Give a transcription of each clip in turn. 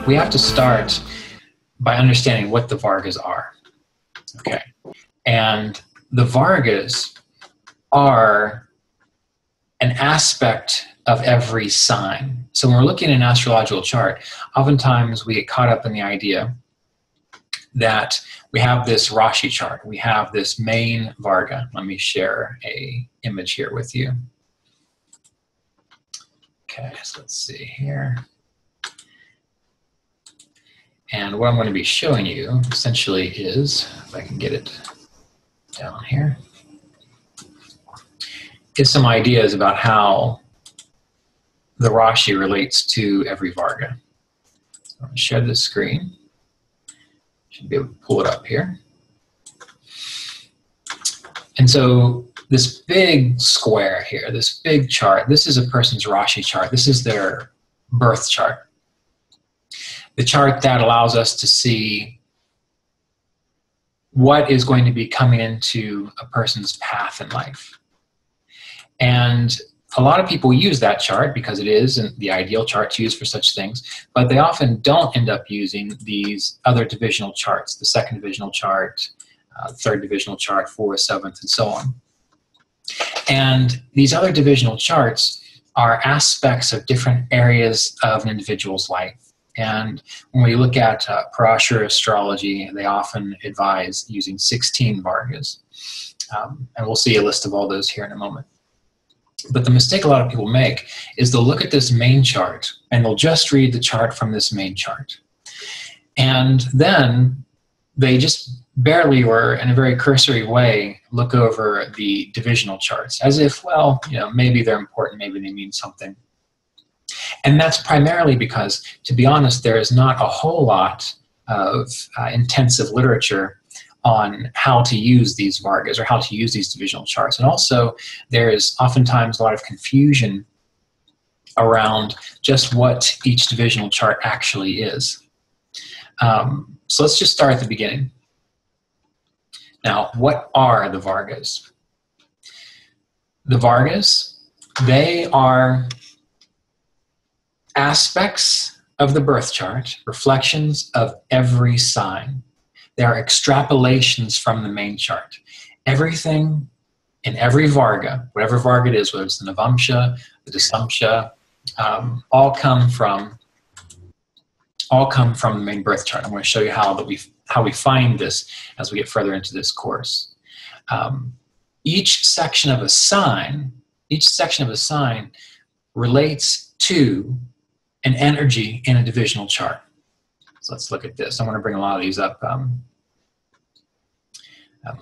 we have to start by understanding what the Vargas are. Okay. And the Vargas are an aspect of every sign. So when we're looking at an astrological chart, oftentimes we get caught up in the idea that we have this Rashi chart. We have this main Varga. Let me share an image here with you. Okay, so let's see here. And what I'm going to be showing you essentially is, if I can get it down here, is some ideas about how the Rashi relates to every Varga. So I'm going to share this screen. Should be able to pull it up here. And so this big square here, this big chart, this is a person's Rashi chart. This is their birth chart. The chart that allows us to see what is going to be coming into a person's path in life. And a lot of people use that chart because it is the ideal chart to use for such things, but they often don't end up using these other divisional charts, the second divisional chart, third divisional chart, fourth, seventh, and so on. And these other divisional charts are aspects of different areas of an individual's life. And when we look at Asheville astrology, they often advise using 16 Vargas. And we'll see a list of all those here in a moment. But the mistake a lot of people make is they'll look at this main chart and they'll just read the chart from this main chart. And then they just barely, or in a very cursory way, look over the divisional charts as if, well, you know, maybe they're important, maybe they mean something. And that's primarily because, to be honest, there is not a whole lot of intensive literature on how to use these Vargas or how to use these divisional charts. And also, there is oftentimes a lot of confusion around just what each divisional chart actually is. So let's just start at the beginning. Now, what are the Vargas? The Vargas, they are aspects of the birth chart, reflections of every sign. They are extrapolations from the main chart. Everything in every Varga, whatever Varga it is, whether it's the Navamsha, the Dasamsha, all come from the main birth chart. I'm going to show you how we find this as we get further into this course. Each section of a sign relates to an energy in a divisional chart. So let's look at this. I'm going to bring a lot of these up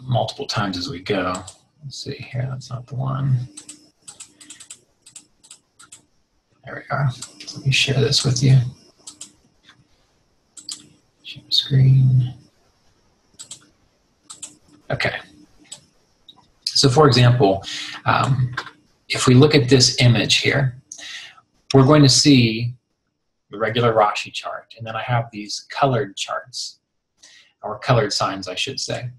multiple times as we go. Let's see here. That's not the one. There we are. So let me share this with you. Share screen. Okay. So for example, if we look at this image here, we're going to see the regular Rashi chart, and then I have these colored charts, or colored signs, I should say.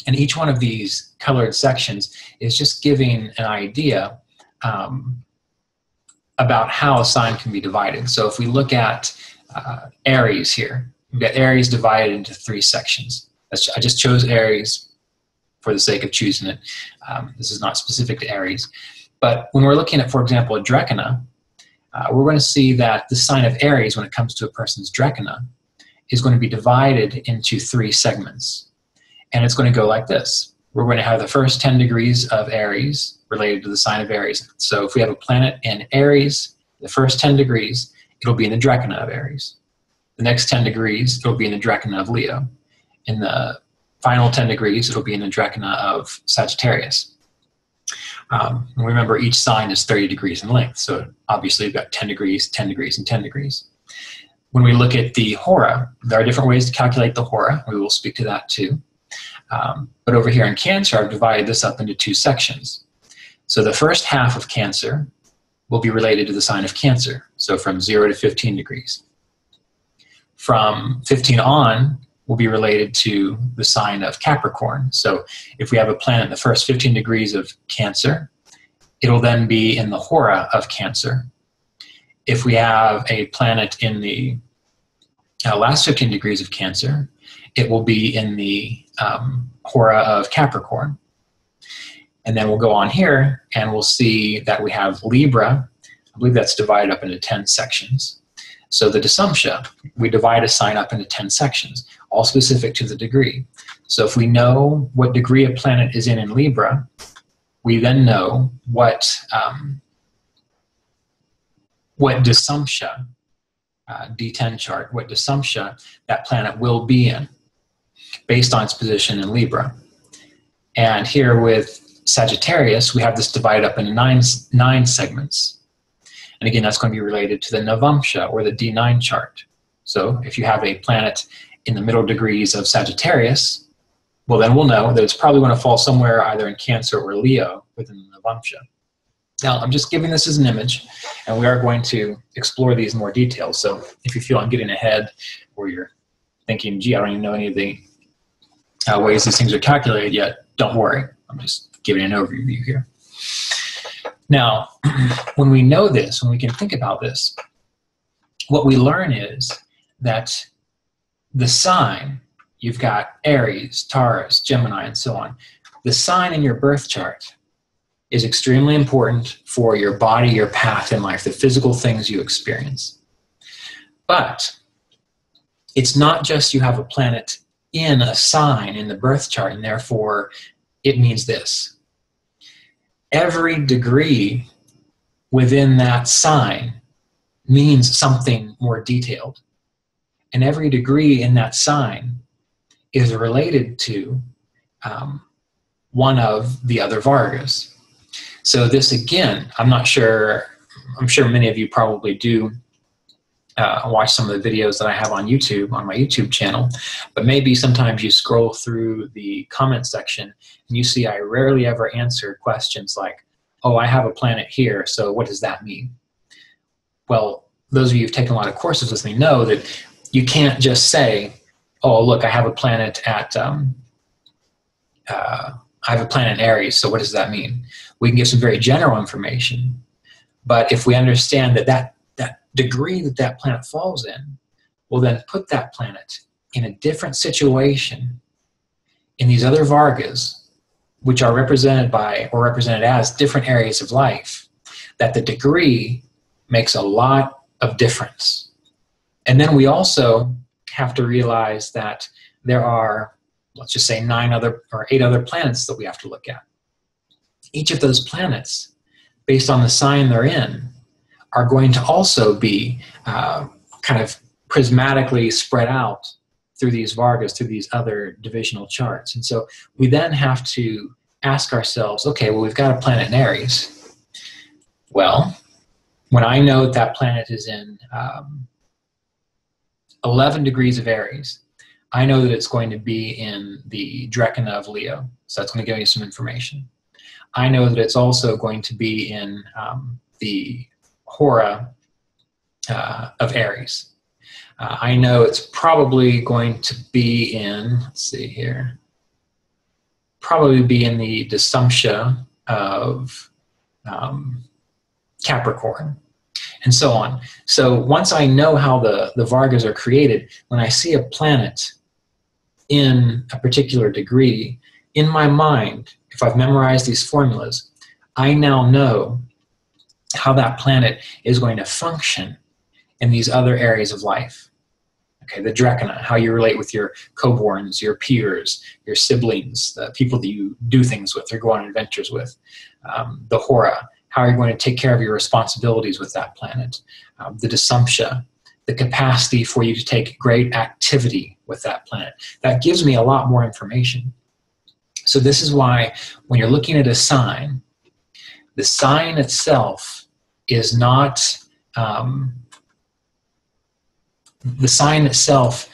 And each one of these colored sections is just giving an idea about how a sign can be divided. So if we look at Aries here, we've got Aries divided into 3 sections. I just chose Aries for the sake of choosing it. This is not specific to Aries. But when we're looking at, for example, a Drekana, we're going to see that the sign of Aries, when it comes to a person's Drekana, is going to be divided into 3 segments. And it's going to go like this. We're going to have the first 10 degrees of Aries related to the sign of Aries. So if we have a planet in Aries, the first 10 degrees, it'll be in the Drekana of Aries. The next 10 degrees, it'll be in the Drekana of Leo. In the final 10 degrees, it'll be in the Drekana of Sagittarius. And remember, each sign is 30 degrees in length. So obviously we've got 10 degrees, 10 degrees, and 10 degrees. When we look at the Hora, there are different ways to calculate the Hora. We will speak to that too. But over here in Cancer, I've divided this up into 2 sections. So the first half of Cancer will be related to the sign of Cancer. So from 0 to 15 degrees. From 15 on will be related to the sign of Capricorn. So if we have a planet in the first 15 degrees of Cancer, it'll then be in the Hora of Cancer. If we have a planet in the last 15 degrees of Cancer, it will be in the hora of Capricorn. And then we'll go on here and we'll see that we have Libra. I believe that's divided up into 10 sections. So the Dasumptia, we divide a sign up into 10 sections, all specific to the degree. So if we know what degree a planet is in Libra, we then know what Dasumptia, D10 chart, what Dasumptia that planet will be in based on its position in Libra. And here with Sagittarius, we have this divided up into nine segments. And again, that's going to be related to the Navamsha, or the D9 chart. So if you have a planet in the middle degrees of Sagittarius, well, then we'll know that it's probably going to fall somewhere either in Cancer or Leo within the Navamsha. Now, I'm just giving this as an image, and we are going to explore these in more detail. So if you feel I'm getting ahead, or you're thinking, gee, I don't even know any of the ways these things are calculated yet, don't worry. I'm just giving an overview here. Now, when we know this, when we can think about this, what we learn is that the sign, you've got Aries, Taurus, Gemini, and so on. The sign in your birth chart is extremely important for your body, your path in life, the physical things you experience. But it's not just you have a planet in a sign in the birth chart, and therefore it means this. Every degree within that sign means something more detailed. And every degree in that sign is related to one of the other Vargas. So this, again, I'm sure many of you probably do watch some of the videos that I have on YouTube, on my YouTube channel, but maybe sometimes you scroll through the comment section and you see I rarely ever answer questions like, oh, I have a planet here, so what does that mean? Well, those of you who've taken a lot of courses with me know that you can't just say, oh, look, I have a planet at, I have a planet in Aries, so what does that mean? We can give some very general information, but if we understand that degree that planet falls in, we'll then put that planet in a different situation in these other Vargas, which are represented by, or represented as, different areas of life, that the degree makes a lot of difference. And then we also have to realize that there are, let's just say, 8 other planets that we have to look at. Each of those planets, based on the sign they're in, are going to also be kind of prismatically spread out through these Vargas, through these other divisional charts. And so we then have to ask ourselves, okay, well, we've got a planet in Aries. Well, when I know that planet is in 11 degrees of Aries, I know that it's going to be in the Drekana of Leo. So that's going to give you some information. I know that it's also going to be in the hora of Aries. I know it's probably going to be in, let's see here, probably be in the Dasumptia of Capricorn, and so on. So once I know how the Vargas are created, when I see a planet in a particular degree, in my mind, if I've memorized these formulas, I now know how that planet is going to function in these other areas of life. Okay, the Drekana, how you relate with your co-borns, your peers, your siblings, the people that you do things with or go on adventures with. The hora, how you're going to take care of your responsibilities with that planet. The Dasumptia, the capacity for you to take great activity with that planet. That gives me a lot more information. So this is why when you're looking at a sign, the sign itself is not, the sign itself,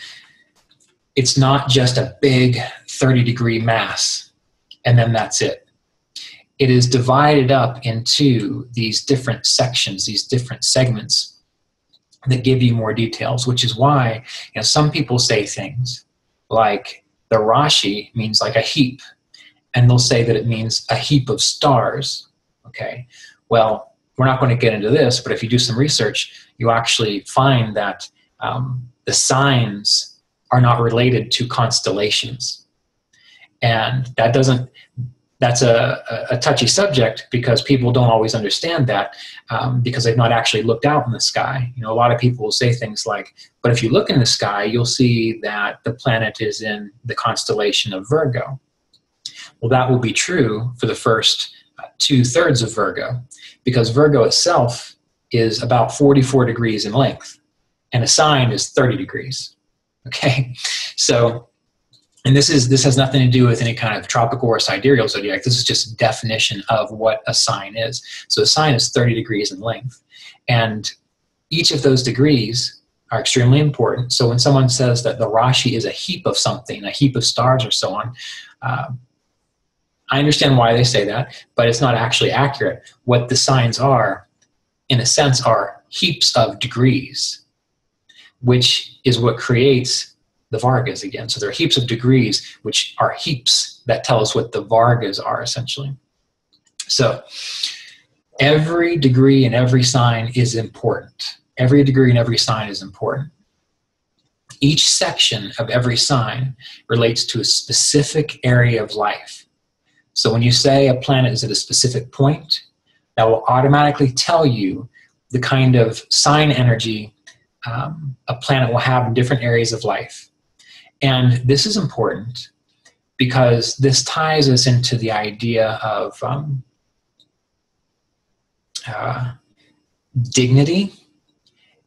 it's not just a big 30-degree mass, and then that's it. It is divided up into these different sections, these different segments that give you more details, which is why, you know, some people say things like the Rashi means like a heap, and they'll say that it means a heap of stars. Okay, well, we're not going to get into this, but if you do some research, you actually find that the signs are not related to constellations. And that's a touchy subject, because people don't always understand that, because they've not actually looked out in the sky. You know, a lot of people will say things like, but if you look in the sky, you'll see that the planet is in the constellation of Virgo. Well, that will be true for the first 2/3 of Virgo, because Virgo itself is about 44 degrees in length, and a sign is 30 degrees. Okay, so, and this has nothing to do with any kind of tropical or sidereal zodiac. This is just a definition of what a sign is. So a sign is 30 degrees in length, and each of those degrees are extremely important. So when someone says that the Rashi is a heap of something, a heap of stars or so on, I understand why they say that, but it's not actually accurate. What the signs are, in a sense, are heaps of degrees, which is what creates the Vargas again. So there are heaps of degrees, which are heaps that tell us what the Vargas are, essentially. So every degree and every sign is important. Every degree and every sign is important. Each section of every sign relates to a specific area of life. So when you say a planet is at a specific point, that will automatically tell you the kind of sign energy a planet will have in different areas of life. And this is important because this ties us into the idea of dignity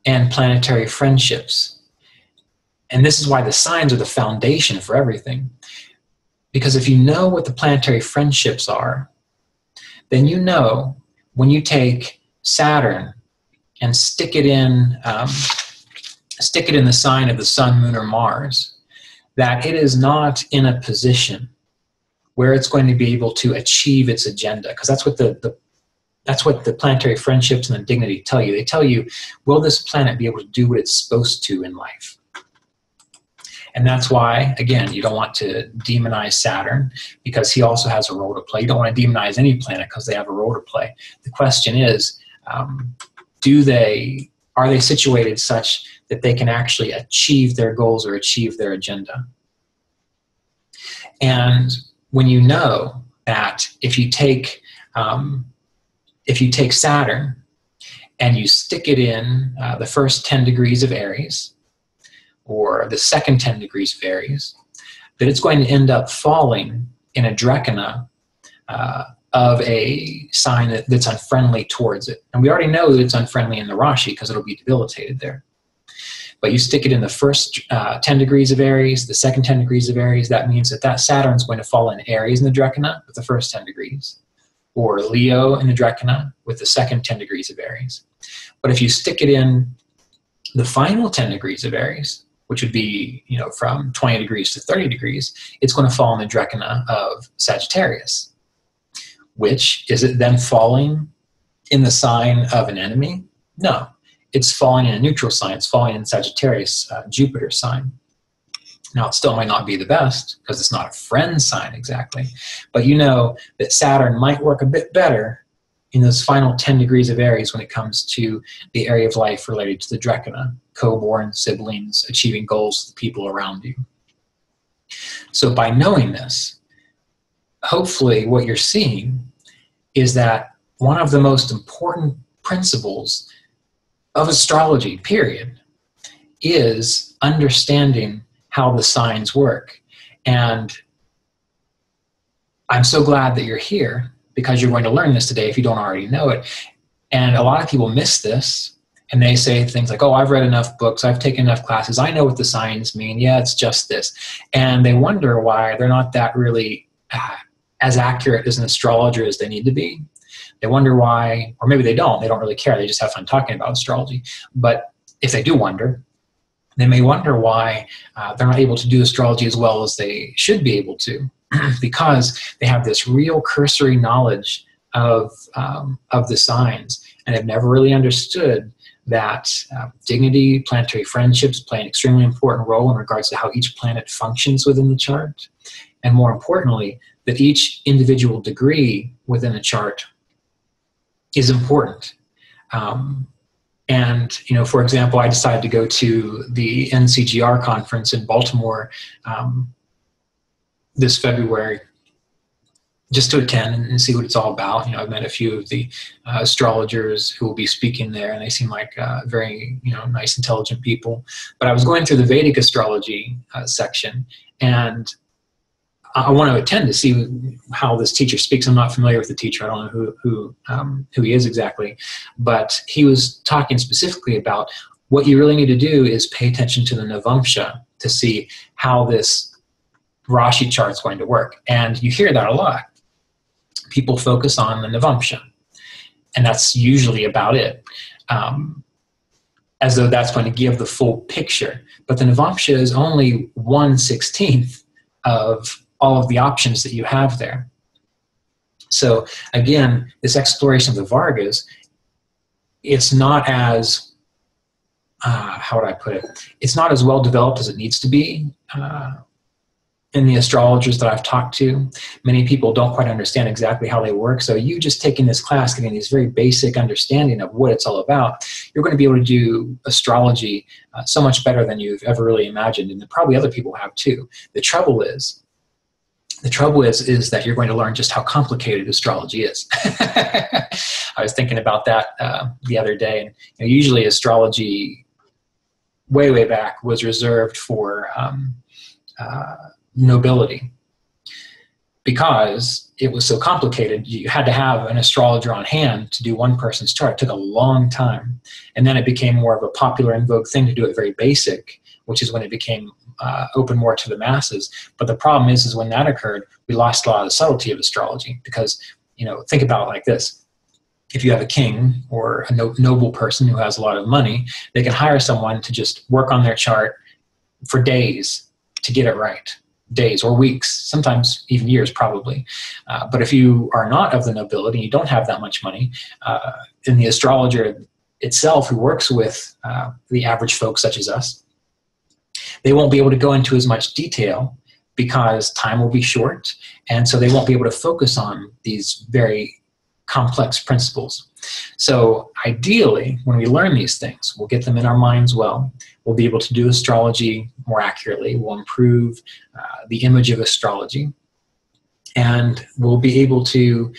and planetary friendships. And this is why the signs are the foundation for everything. Because if you know what the planetary friendships are, then you know when you take Saturn and stick it in the sign of the Sun, Moon, or Mars, that it is not in a position where it's going to be able to achieve its agenda. Because that's what the planetary friendships and the dignity tell you. They tell you, will this planet be able to do what it's supposed to in life? And that's why, again, you don't want to demonize Saturn, because he also has a role to play. You don't want to demonize any planet because they have a role to play. The question is, are they situated such that they can actually achieve their goals or achieve their agenda? And when you know that if you take Saturn and you stick it in the first 10 degrees of Aries, or the second 10 degrees of Aries, that it's going to end up falling in a drekana of a sign that's unfriendly towards it. And we already know that it's unfriendly in the Rashi because it'll be debilitated there. But you stick it in the first 10 degrees of Aries, the second 10 degrees of Aries, that means that Saturn's going to fall in Aries in the drekana with the first 10 degrees, or Leo in the drekana with the second 10 degrees of Aries. But if you stick it in the final 10 degrees of Aries, which would be, from 20 degrees to 30 degrees, it's going to fall in the drekana of Sagittarius. Which, is it then falling in the sign of an enemy? No, it's falling in a neutral sign. It's falling in Sagittarius, Jupiter sign. Now, it still might not be the best because it's not a friend sign exactly, but you know that Saturn might work a bit better in those final 10 degrees of Aries when it comes to the area of life related to the drekana, co-born siblings, achieving goals with the people around you. So by knowing this, hopefully what you're seeing is that one of the most important principles of astrology, period, is understanding how the signs work. And I'm so glad that you're here, because you're going to learn this today if you don't already know it. And a lot of people miss this, and they say things like, oh, I've read enough books, I've taken enough classes, I know what the signs mean, yeah, it's just this. And they wonder why they're not that really as accurate as an astrologer as they need to be. They wonder why, or maybe they don't really care, they just have fun talking about astrology. But if they do wonder, they may wonder why they're not able to do astrology as well as they should be able to, because they have this real cursory knowledge of the signs and have never really understood that dignity, planetary friendships play an extremely important role in regards to how each planet functions within the chart. And more importantly, that each individual degree within a chart is important. And And, for example, I decided to go to the NCGR conference in Baltimore this February just to attend and see what it's all about. I've met a few of the astrologers who will be speaking there, and they seem like very, nice, intelligent people. But I was going through the Vedic astrology section, and I want to attend to see how this teacher speaks. I'm not familiar with the teacher. I don't know who he is exactly, but he was talking specifically about what you really need to do is pay attention to the Navamsha to see how this Rashi chart is going to work. And you hear that a lot. People focus on the Navamsha, and that's usually about it, as though that's going to give the full picture. But the Navamsha is only 1/16 of all of the options that you have there. So again, this exploration of the Vargas, it's not as, how would I put it? It's not as well developed as it needs to be. In the astrologers that I've talked to, many people don't quite understand exactly how they work. So you just taking this class, getting this very basic understanding of what it's all about, you're going to be able to do astrology so much better than you've ever really imagined, and probably other people have too. The trouble is that you're going to learn just how complicated astrology is. I was thinking about that the other day, and usually astrology, way back, was reserved for nobility, because it was so complicated. You had to have an astrologer on hand to do one person's chart. It took a long time, and then it became more of a popular in vogue thing to do it very basic, which is when it became open more to the masses. But the problem is when that occurred, we lost a lot of the subtlety of astrology, because think about it like this. If you have a king or a noble person who has a lot of money, they can hire someone to just work on their chart for days to get it right. Days or weeks, sometimes even years probably. But if you are not of the nobility, you don't have that much money, and the astrologer itself who works with the average folks such as us, they won't be able to go into as much detail because time will be short, and so they won't be able to focus on these very complex principles. So ideally, when we learn these things, we'll get them in our minds well. We'll be able to do astrology more accurately. We'll improve the image of astrology. And we'll be able to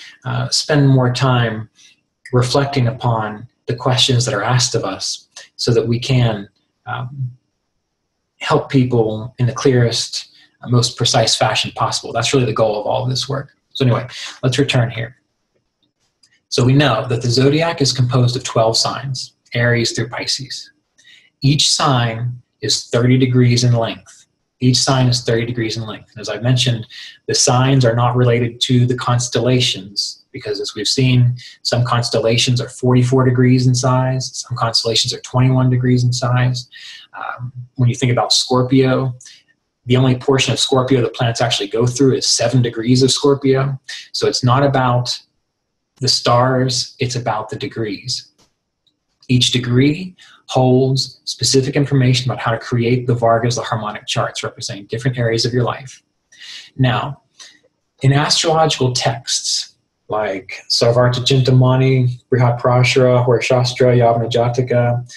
spend more time reflecting upon the questions that are asked of us so that we can help people in the clearest, most precise fashion possible. That's really the goal of all of this work. So anyway, let's return here. So we know that the zodiac is composed of 12 signs, Aries through Pisces. Each sign is 30 degrees in length. Each sign is 30 degrees in length. And as I mentioned, the signs are not related to the constellations, because as we've seen, some constellations are 44 degrees in size. Some constellations are 21 degrees in size. When you think about Scorpio, the only portion of Scorpio the planets actually go through is 7 degrees of Scorpio. So it's not about the stars, it's about the degrees. Each degree holds specific information about how to create the Vargas, the harmonic charts, representing different areas of your life. Now, in astrological texts like Sarvarta Chintamani, Brihat Prashara, Horashastra, Yavana Jataka,